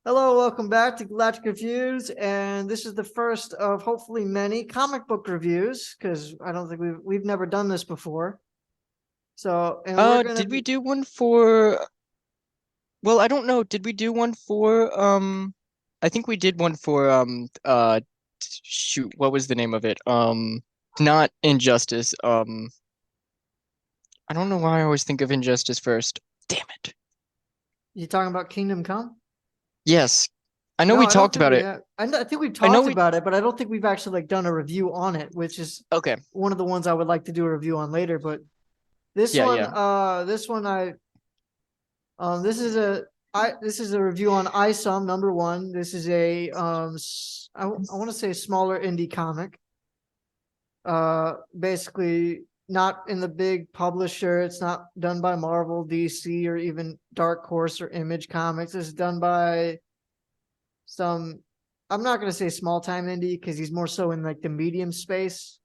Hello, welcome back to Galactic Reviews, and this is the first of hopefully many comic book reviews because I don't think we've never done this before. So, and we're gonna Did we be do one for, well, I don't know. Did we do one for, I think we did one for, shoot, what was the name of it? Not Injustice. I don't know why I always think of Injustice first. Damn it. you talking about Kingdom Come? Yes. I know No, we I don't talked think about we it. have. I think we've I know talked we, about it, but I don't think we've actually like done a review on it, which is okay. one of the ones I would like to do a review on later. But this Yeah, one, yeah. this one, this is a review on ISOM number one. This is a I want to say smaller indie comic. Basically not in the big publisher. It's not done by Marvel, DC, or even Dark Horse or Image Comics. It's done by some. I'm not gonna say small time indie because he's more so in like the medium space.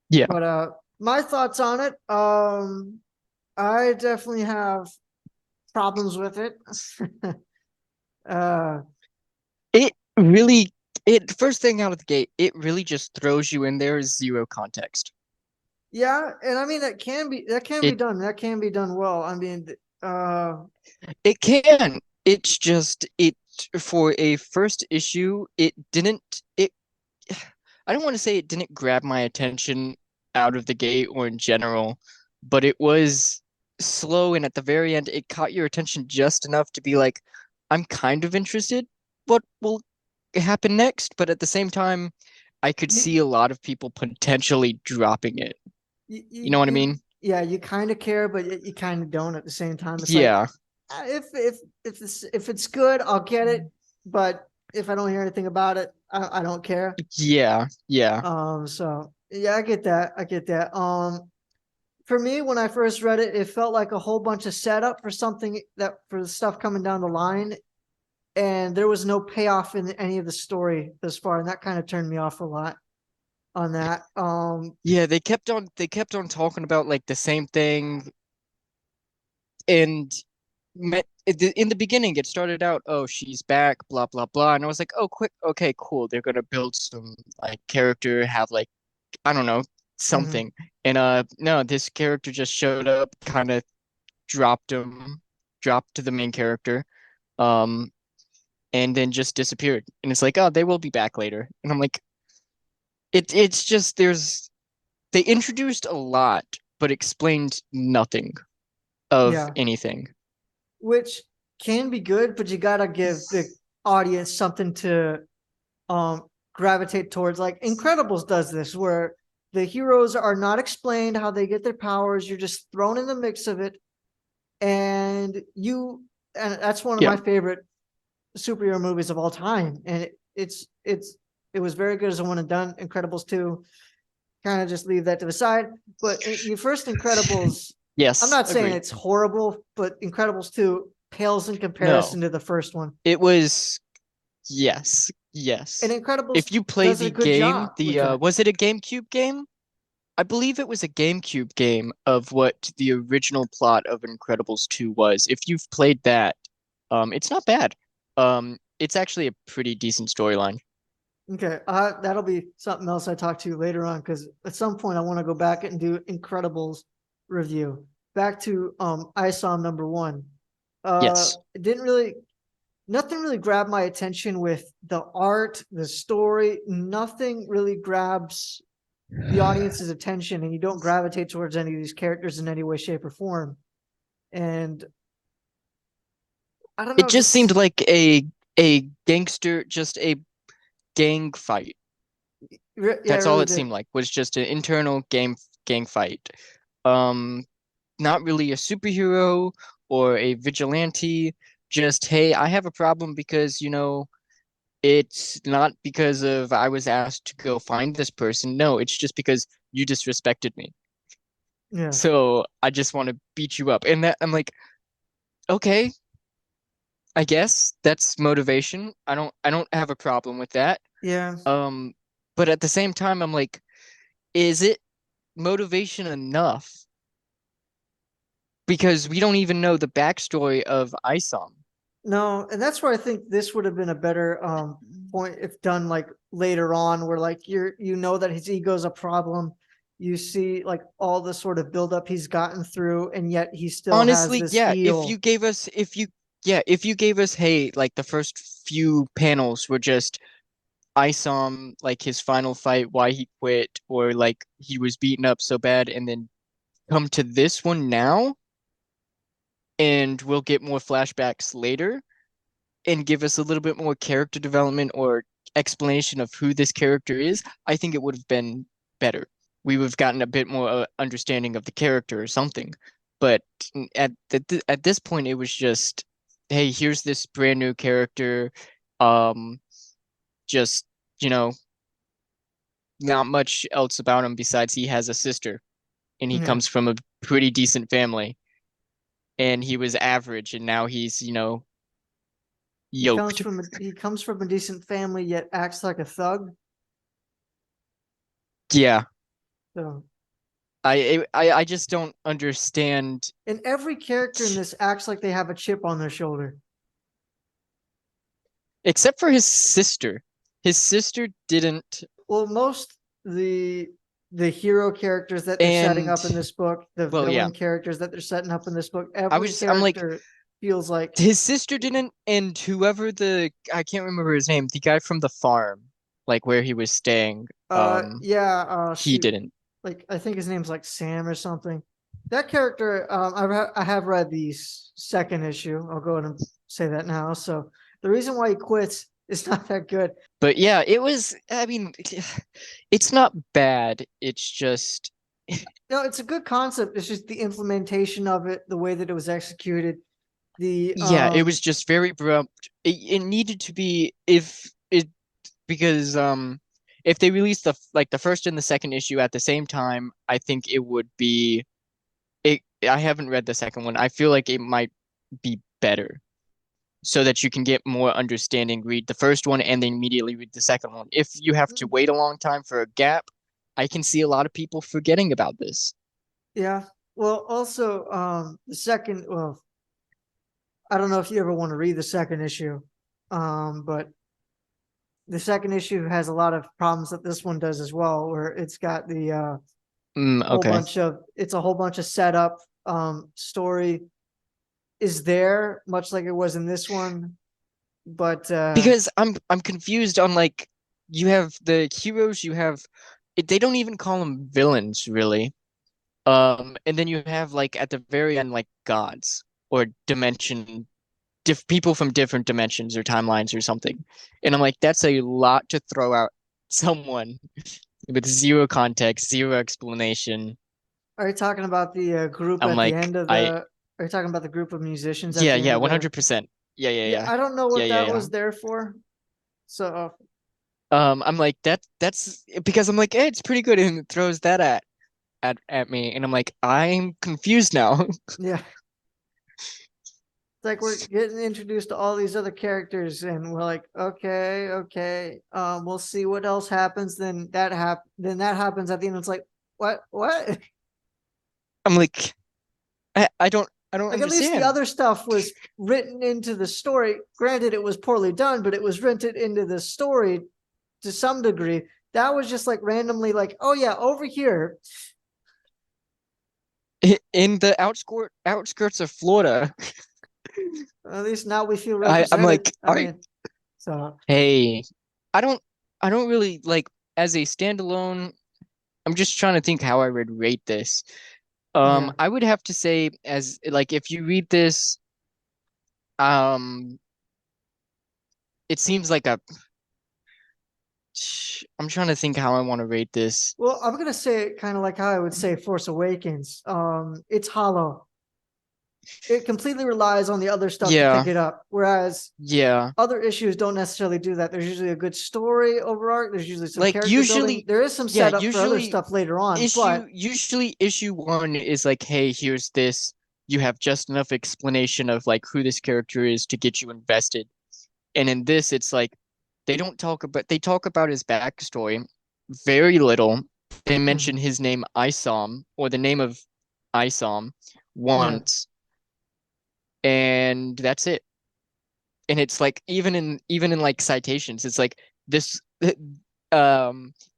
Yeah. But my thoughts on it. I definitely have problems with it. uh, It really, first thing out of the gate, it really just throws you in there zero context. yeah, and I mean that can be It done. That can be done well. I mean, It can. It's just it for a first issue, it didn't it I don't want to say it didn't grab my attention out of the gate or in general, but it was slow and at the very end it caught your attention just enough to be like, I'm kind of interested what will happen next, but at the same time I could you, see a lot of people potentially dropping it. You know what I you mean? yeah, you kind of care, but you kind of don't at the same time. It's like Yeah. if it's good, I'll get it, but if I don't hear anything about it, I don't care. Yeah. Yeah. So yeah, I get that. I get that. For me, when I first read it, it felt like a whole bunch of setup for something that for the stuff coming down the line, and there was no payoff in any of the story thus far, and that kind of turned me off a lot on that. Yeah, they kept on talking about like the same thing and in the beginning it started out, oh, she's back, blah blah blah, and I was like, oh, quick, okay, cool. They're gonna build some like character, have like, I don't know, mhm. something. And no, this character just showed up, kind of dropped to the main character, um, and then just disappeared. And it's like, oh, they will be back later. And I'm like, it's just they introduced a lot, but explained nothing of Yeah, anything. which can be good, but you gotta give the audience something to gravitate towards. Like Incredibles does this, where the heroes are not explained how they get their powers. You're just thrown in the mix of it, and that's one of Yeah. my favorite superhero movies of all time. And it was very good as a one and done. Incredibles 2, kind of just leave that to the side. But your first Incredibles, I'm Yes, not saying agreed. it's horrible, but Incredibles 2 pales in No, comparison to the first one. it was, yes, And yes. Incredibles If you play does a the good game, job with that. was it a GameCube game? I believe it was a GameCube game of what the original plot of Incredibles 2 was. If you've played that, it's not bad. It's actually a pretty decent storyline. Okay, that'll be something else I talk to you later on because at some point I want to go back and do Incredibles review. Back to ISOM number one. Yes. It didn't really nothing really grabbed my attention with the art, the story. Nothing really grabs the audience's attention, and you don't gravitate towards any of these characters in any way, shape, or form. And I don't It know, just seemed just like just a gang fight. yeah, it That's all really it did. seemed like, was just an internal gang fight. Um, Not really a superhero or a vigilante. Just, hey, I have a problem because, it's not because of I was asked to go find this person. No, it's just because you disrespected me. Yeah, So I just want to beat you up. And that I'm like, okay, I guess that's motivation. I don't have a problem with that. yeah. Um, but at the same time, I'm like, is it motivation enough? Because we don't even know the backstory of ISOM. No, and that's where I think this would have been a better point if done like later on, where like you know that his ego's a problem. You see like all the sort of buildup he's gotten through, and yet he still has Honestly, this yeah, heel. if you gave us, hey, like the first few panels were just ISOM, like his final fight, why he quit, or like he was beaten up so bad, and then come to this one now, and we'll get more flashbacks later, and give us a little bit more character development or explanation of who this character is, I think it would have been better. We would have gotten a bit more understanding of the character or something. But at this point, it was just, hey, here's this brand new character. Um, just, you know, not much else about him besides he has a sister and he Yeah. comes from a pretty decent family and he was average and now he's, yoked. He comes from a decent family, yet acts like a thug. Yeah. So, I just don't understand. and every character in this acts like they have a chip on their shoulder. Except for his sister. His sister didn't. Well, most the the hero characters that they're setting And up in this book, the well, yeah. villain characters that they're setting up in this book, I every was I'm like character feels like his sister didn't, and whoever the I can't remember his name, the guy from the farm, like where he was staying, yeah, he shoot. didn't. Like I think his name's like Sam or something. That character, I have read the second issue. I'll go ahead and say that now. So the reason why he quits is not that good. But yeah, it was I mean it's not bad. It's just No, it's a good concept. It's just the implementation of it, the way that it was executed. The yeah, it was just very abrupt. It needed to be if it because if they released the first and the second issue at the same time, I think it would be it I haven't read the second one. I feel like it might be better so that you can get more understanding, read the first one and then immediately read the second one. If you have to wait a long time for a gap, I can see a lot of people forgetting about this. Yeah. Well, also, the second, well, I don't know if you ever want to read the second issue, but the second issue has a lot of problems that this one does as well, where it's got the Okay. it's a whole bunch of setup. Story is there, much like it was in this one, but Because I'm confused on like you have the heroes, you have they don't even call them villains really. And then you have like at the very end like gods or people from different dimensions or timelines or something. And I'm like, that's a lot to throw out someone with zero context, zero explanation. are you talking about the group I'm at the like, end of I the? Are you talking about the group of musicians at yeah, the end yeah, of the? 100%. Yeah, yeah, Yeah, yeah. I don't know Yeah, what yeah, that yeah. was there for. So I'm like that's because I'm like, hey, it's pretty good and it throws that at me and I'm like, I'm confused now. yeah, it's like we're getting introduced to all these other characters, and we're like, okay, okay, we'll see what else happens. Then that happens at the end. It's like, what? I'm like, I don't Like at least the understand. other stuff was written into the story. Granted, it was poorly done, but it was written into the story to some degree. That was just like randomly, like, oh yeah, over here. In the outskirts of Florida, At least now we feel I'm represented. like, I mean, so hey, I don't I don't really like as a standalone, I'm just trying to think how I would rate this. yeah. I would have to say as like if you read this, um, it seems like a I'm trying to think how I want to rate this. Well, I'm gonna say it kind of like how I would say Force Awakens. It's hollow. It completely relies on the other stuff to pick Yeah, it up. Whereas yeah. other issues don't necessarily do that. There's usually a good story over arc. There's usually some Like character building. usually, There is some yeah, setup for other stuff later on, but usually issue one is like, hey, here's this. You have just enough explanation of like who this character is to get you invested. And in this, it's like they talk about his backstory very little. They mention mhm, his name ISOM or the name of ISOM yeah. once, and that's it. And it's like even in like citations, it's like this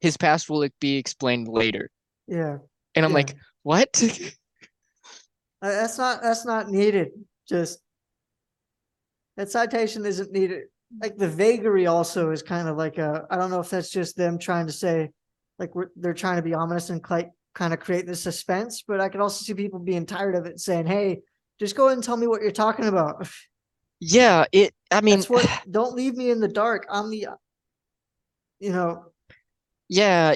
his past will be explained later. Yeah. And I'm Yeah. like, what? That's not needed. Just that citation isn't needed. Like the vagary also is kind of like a, I don't know if that's just them trying to say like they're trying to be ominous and kind of create the suspense, but I could also see people being tired of it saying, "Hey, just go ahead and tell me what you're talking about." Yeah, I mean, That's what, don't leave me in the dark. You know, yeah,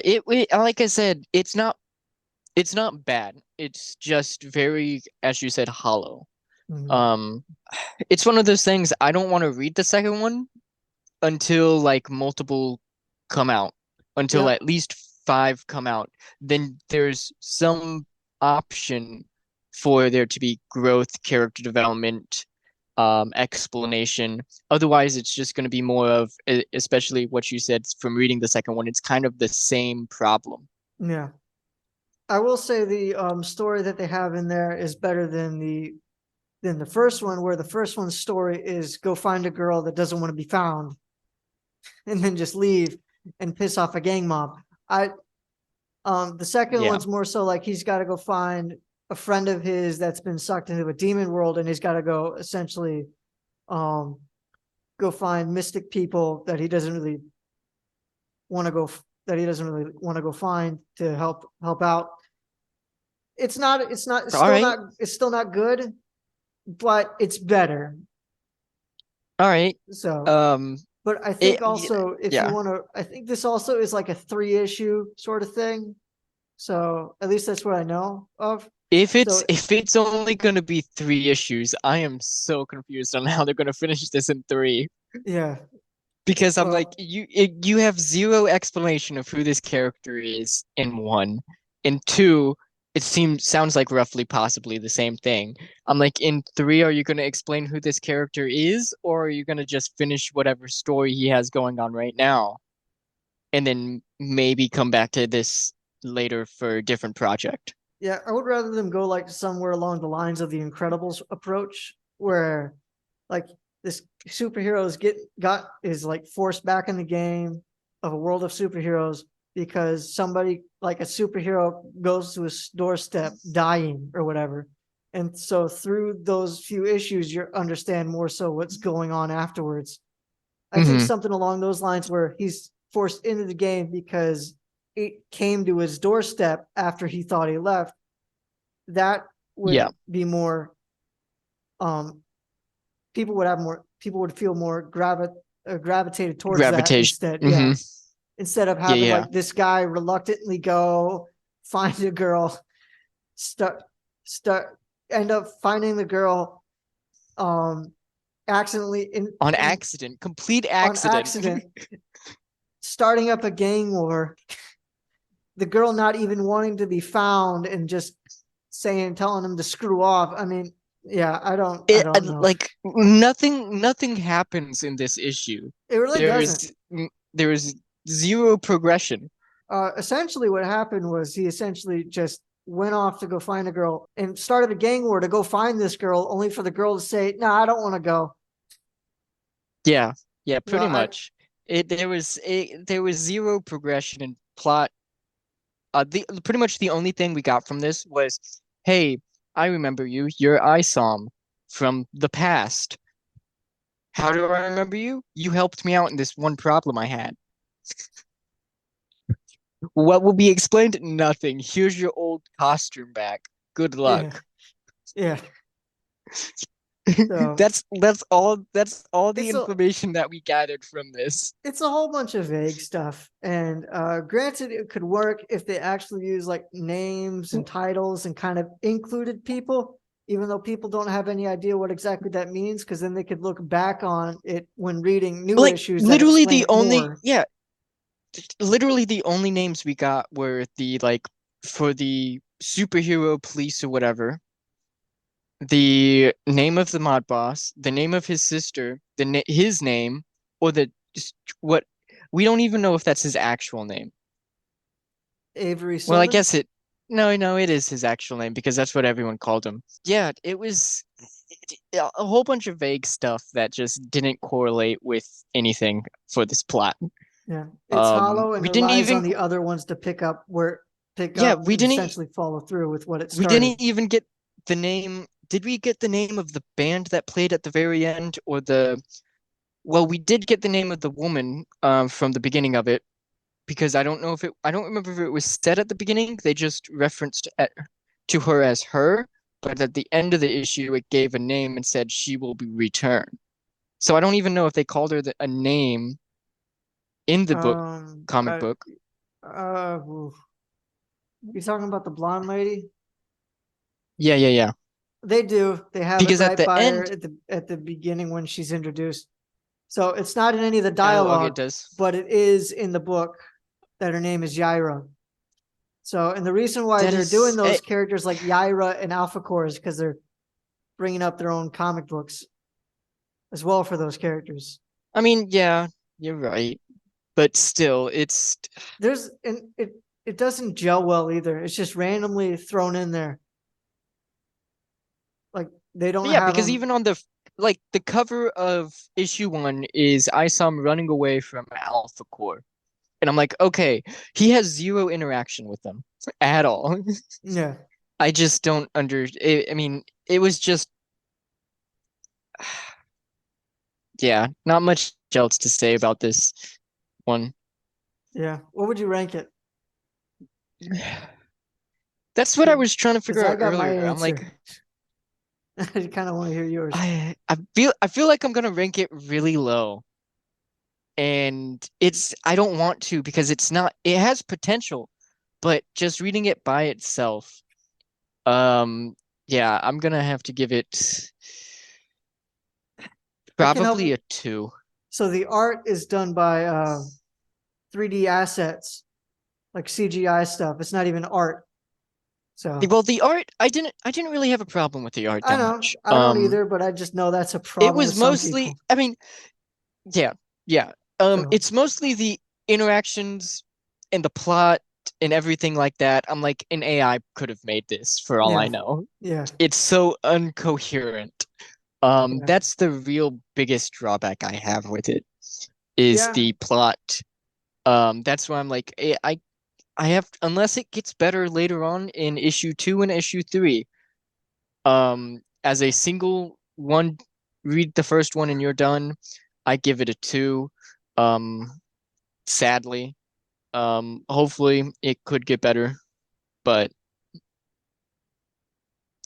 like I said, it's not bad. It's just very, as you said, hollow. mhm. Um, it's one of those things I don't want to read the second one until like multiple come out, until Yep. at least five come out. Then there's some option for there to be growth, character development, explanation. Otherwise, it's just going to be more of, especially what you said from reading the second one, it's kind of the same problem. Yeah. I will say the story that they have in there is better than the first one, where the first one's story is go find a girl that doesn't want to be found and then just leave and piss off a gang mob. I The second Yeah. one's more so like he's got to go find a friend of his that's been sucked into a demon world, and he's got to go essentially um go find mystic people that he doesn't really want to go that he doesn't really want to go find to help out. It's All still right. not, it's still not good, but it's better. All right. So, Um, but I think also if you yeah. want to, I think this also is like a 3 issue sort of thing. So at least that's what I know of. If it's So if it's only going to be three issues, I am so confused on how they're going to finish this in three. yeah, Because I'm like, well, you have zero explanation of who this character is in one. In two, it sounds like roughly possibly the same thing. I'm like, in three, are you going to explain who this character is, or are you going to just finish whatever story he has going on right now, and then maybe come back to this later for a different project? yeah, I would rather them go like somewhere along the lines of the Incredibles approach, where like this superheroes get got is like forced back in the game of a world of superheroes because somebody like a superhero goes to his doorstep dying or whatever. And so through those few issues, you understand more so what's going on afterwards. I think Hmm. something along those lines where he's forced into the game because it came to his doorstep after he thought he left. That would Yeah, be more um people would feel more gravitated towards that gravitation. instead. Yeah. Hmm. Instead of Yeah, having yeah. like this guy reluctantly go find a girl, start start end up finding the girl um accidentally On in accident, complete on accident. accident, starting up a gang war, the girl not even wanting to be found and just telling him to screw off. I mean, yeah, I It don't know. like nothing happens in this issue. It really There doesn't. is there is zero progression. Essentially what happened was he essentially just went off to go find a girl and started a gang war to go find this girl, only for the girl to say, "No, I don't want to go." Yeah, yeah, You know, pretty much. There was zero progression in plot. The pretty much the only thing we got from this was, hey, I remember you. You're ISOM from the past. How do I remember you? You helped me out in this one problem I had. What will be explained? Nothing. Here's your old costume back. Good yeah, luck. yeah. So That's all the it's a information that we gathered from this. it's a whole bunch of vague stuff. And granted, it could work if they actually use like names and titles and kind of included people, even though people don't have any idea what exactly that means, because then they could look back on it when reading new Like issues that literally explain the it only more. yeah, literally the only names we got were the like for the superhero police or whatever, the name of the mod boss, the name of his sister, his name, or the just what we don't even know if that's his actual name. Avery Well, I Silver. guess it. no, it is his actual name because that's what everyone called him. Yeah, it was a whole bunch of vague stuff that just didn't correlate with anything for this plot. Yeah, it's hollow and We didn't relies on even, the other ones to pick yeah, up and essentially follow through with what it we started. didn't even get the name. Did we get the name of the band that played at the very end or the, well, we did get the name of the woman from the beginning of it because I don't remember if it was said at the beginning. They just referenced to her as her, but at the end of the issue, it gave a name and said she will be returned. So I don't even know if they called her a name in the book, Um, comic but book. oof. You talking about the blonde lady? Yeah. They do. They have it Because at right the by her end, at the beginning when she's introduced. So it's not in any of the oh, okay, it dialogue, does. but it is in the book that her name is Yaira. So, and the reason why That they're doing is, those characters like Yaira and Alpha Core is because they're bringing up their own comic books as well for those characters. I mean, yeah, you're right. But still, it's, There's and it doesn't gel well either. It's just randomly thrown in there. Like they don't yeah, have because them. even on like, the cover of issue 1 is ISOM running away from Alpha Core. And I'm like, okay, he has zero interaction with them at all. Yeah, I just don't I mean, it was just, yeah, not much else to say about this one. yeah. What would you rank it? That's what I was trying to figure Because I out got my earlier. I'm answer. like, I kind of want to hear yours. I feel like I'm gonna rank it really low. And I don't want to because it has potential, but just reading it by itself, um, yeah, I'm gonna have to give it I can probably help. a 2. So the art is done by 3D assets, like CGI stuff. It's not even art. So Well, the art, I didn't really have a problem with the art I that know much. I don't either, but I just know that's a It problem was with some mostly, people. I mean, yeah, yeah. So It's mostly the interactions and the plot and everything like that. I'm like, an AI could have made this for all I yeah, know. yeah, It's so uncoherent. yeah, That's the real biggest drawback I have with it is yeah, the plot. That's why I'm like, I have, unless it gets better later on in issue 2 and issue 3, as a single one, read the first one and you're done. I give it a 2. Um, Sadly, hopefully it could get better, but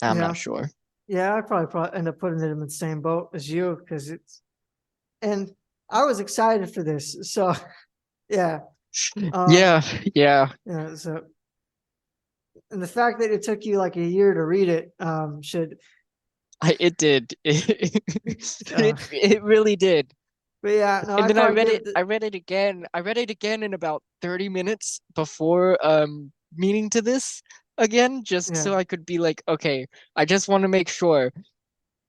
I'm yeah, not sure. yeah. I probably end up putting it in the same boat as you because it's and I was excited for this. So yeah, um, Yeah, yeah. yeah. So and the fact that it took you like a year to read it should It did. uh, It really did. but yeah, no, And I'd then I probably read give it. the I read it again. I read it again in about 30 minutes before meaning to this again, just yeah. so I could be like, okay, I just want to make sure.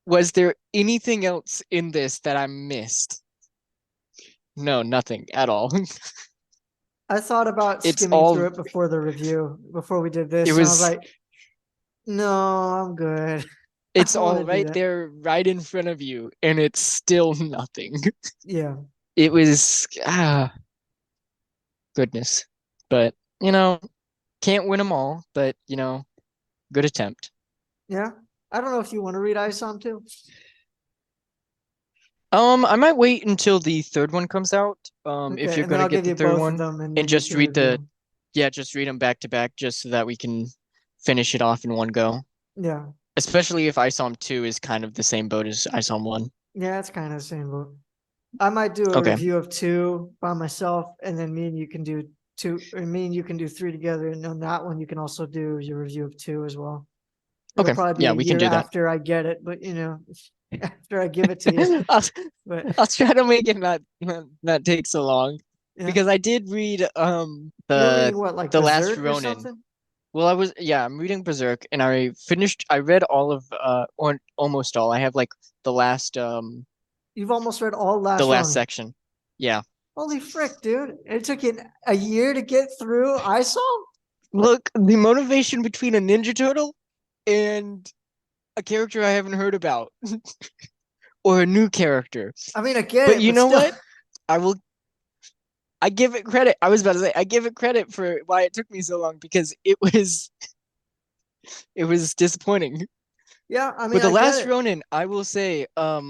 Was there anything else in this that I missed? No, nothing at all. I thought about It's skimming all. through it before the review, before we did It this, and I was was. like, no, I'm good. I It's don't want all to do right that. there, right in front of you, and it's still nothing. Yeah, It was goodness, but you know, can't win them all. But good attempt. yeah. I don't know if you want to read ISOM too. I might wait until the third one comes out. If Okay, you're and then gonna I'll get give the you third both of one, them, and and then you just can read review the, them. yeah, just read them back to back, just so that we can finish it off in one go. Yeah, Especially if ISOM 2 is kind of the same boat as ISOM 1. yeah, it's kind of the same book. I might do a Okay. review of two by myself, and then me and you can do two, or me and you can do three together. And on that one, you can also do your review of two as well. It'll Okay. probably be Yeah, a we can year do that. after I get it, but after I give it to you. I'll, But I'll try to make it not take so long yeah, because I did read you're reading what, like the Last Berserk or Ronin. something? Well, I'm reading Berserk and I read all of or almost all. I have like the last um You've almost read all the Last last Ronin. section. Yeah. Holy frick, dude! It took you a year to get through ISOM. Look, the motivation between a Ninja Turtle and a character I haven't heard about, or a new character. I mean, I get But it, you but know still. what? I will. I give it credit. I was about to say I give it credit for why it took me so long because it was disappointing. Yeah, I But mean, the I get last it. Ronin, I will say, yeah,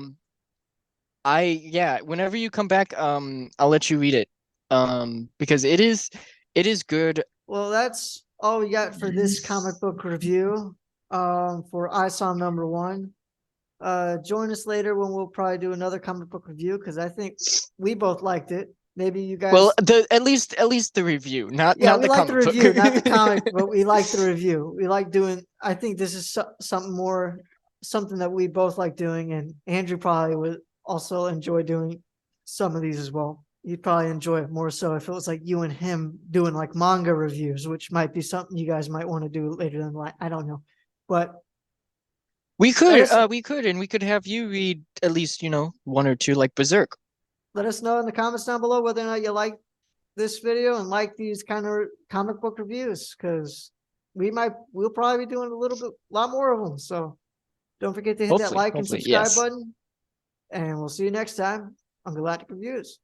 whenever you come back, I'll let you read it. Because it is good. Well, that's all we got for this comic book review. For ISOM number one. Join us later when we'll probably do another comic book review because I think we both liked it. Maybe you Well, guys, the at least the review, yeah, not we the like the comic book. review, not the comic, but we like the review. We like doing. I think this is something more, something that we both like doing, and Andrew probably would also enjoy doing some of these as well. You'd probably enjoy it more so if it was like you and him doing like manga reviews, which might be something you guys might want to do later in life. I don't know, but let us We could, and we could have you read at least, one or two like Berserk. let us know in the comments down below whether or not you like this video and like these kind of comic book reviews because we'll probably be doing a lot more of them. So don't forget to hit that like and Hopefully, subscribe yes. button, and we'll see you next time on Galactic Reviews.